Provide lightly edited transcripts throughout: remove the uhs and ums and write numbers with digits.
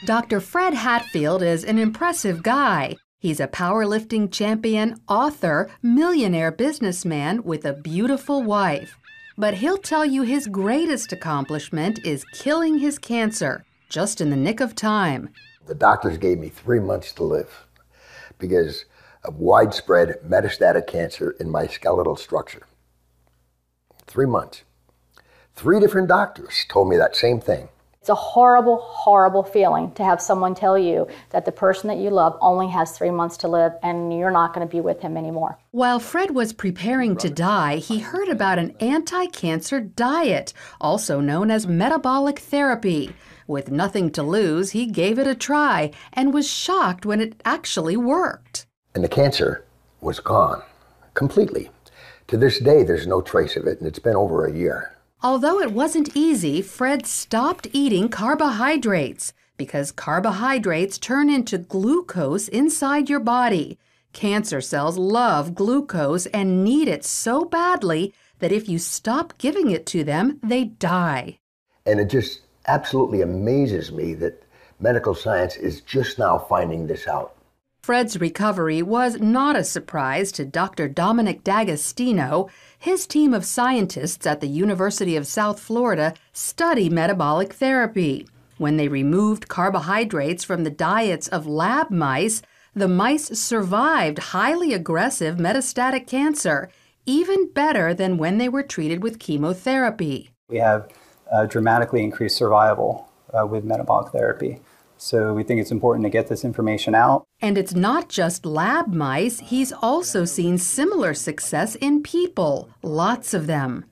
Dr. Fred Hatfield is an impressive guy. He's a powerlifting champion, author, millionaire businessman with a beautiful wife. But he'll tell you his greatest accomplishment is killing his cancer, just in the nick of time. The doctors gave me 3 months to live because of widespread metastatic cancer in my skeletal structure. 3 months. 3 different doctors told me that same thing. It's a horrible, horrible feeling to have someone tell you that the person that you love only has 3 months to live and you're not going to be with him anymore. While Fred was preparing to die, he heard about an anti-cancer diet, also known as metabolic therapy. With nothing to lose, he gave it a try and was shocked when it actually worked. And the cancer was gone, completely. To this day, there's no trace of it, and it's been over a year. Although it wasn't easy, Fred stopped eating carbohydrates because carbohydrates turn into glucose inside your body. Cancer cells love glucose and need it so badly that if you stop giving it to them, they die. And it just absolutely amazes me that medical science is just now finding this out. Fred's recovery was not a surprise to Dr. Dominic D'Agostino. His team of scientists at the University of South Florida study metabolic therapy. When they removed carbohydrates from the diets of lab mice, the mice survived highly aggressive metastatic cancer, even better than when they were treated with chemotherapy. We have dramatically increased survival with metabolic therapy. So we think it's important to get this information out. And it's not just lab mice. He's also seen similar success in people, lots of them.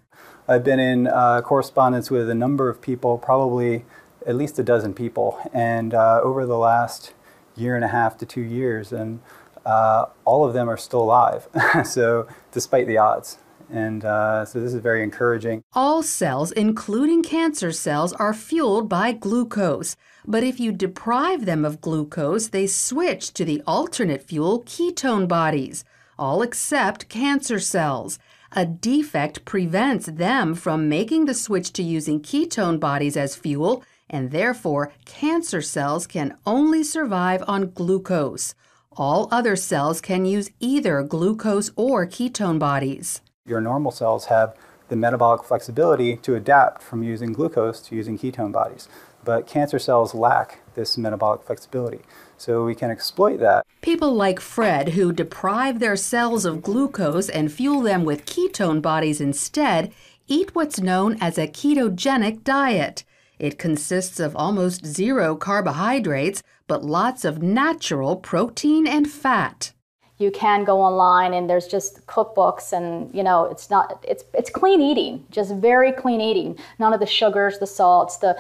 I've been in correspondence with a number of people, probably at least a dozen people, and over the last 1.5 to 2 years, and all of them are still alive, so despite the odds. And so this is very encouraging. All cells, including cancer cells, are fueled by glucose. But if you deprive them of glucose, they switch to the alternate fuel ketone bodies, all except cancer cells. A defect prevents them from making the switch to using ketone bodies as fuel, and therefore cancer cells can only survive on glucose. All other cells can use either glucose or ketone bodies. Your normal cells have the metabolic flexibility to adapt from using glucose to using ketone bodies. But cancer cells lack this metabolic flexibility, so we can exploit that. People like Fred, who deprive their cells of glucose and fuel them with ketone bodies instead, eat what's known as a ketogenic diet. It consists of almost 0 carbohydrates, but lots of natural protein and fat. You can go online and there's just cookbooks and, it's clean eating, just very clean eating. None of the sugars, the salts, the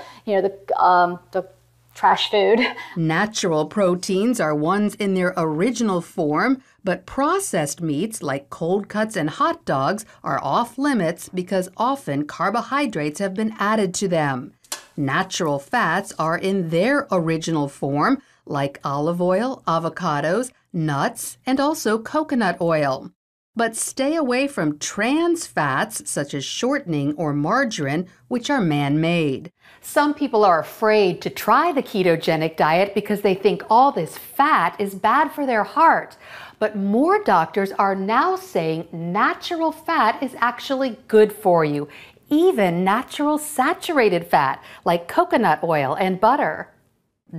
trash food. Natural proteins are ones in their original form, but processed meats like cold cuts and hot dogs are off limits because often carbohydrates have been added to them. Natural fats are in their original form, like olive oil, avocados, nuts, and also coconut oil. But stay away from trans fats such as shortening or margarine, which are man-made. Some people are afraid to try the ketogenic diet because they think all this fat is bad for their heart. But more doctors are now saying natural fat is actually good for you, even natural saturated fat like coconut oil and butter.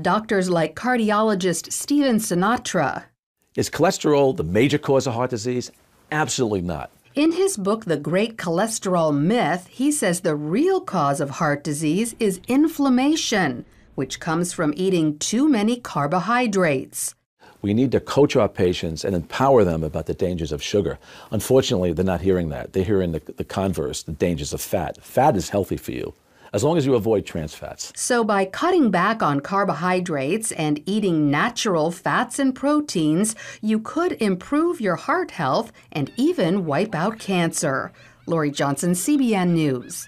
Doctors like cardiologist Stephen Sinatra. Is cholesterol the major cause of heart disease? Absolutely not. In his book, The Great Cholesterol Myth, he says the real cause of heart disease is inflammation, which comes from eating too many carbohydrates. We need to coach our patients and empower them about the dangers of sugar. Unfortunately, they're not hearing that. They're hearing the converse, the dangers of fat. Fat is healthy for you, as long as you avoid trans fats. So by cutting back on carbohydrates and eating natural fats and proteins, you could improve your heart health and even wipe out cancer. Lori Johnson, CBN News.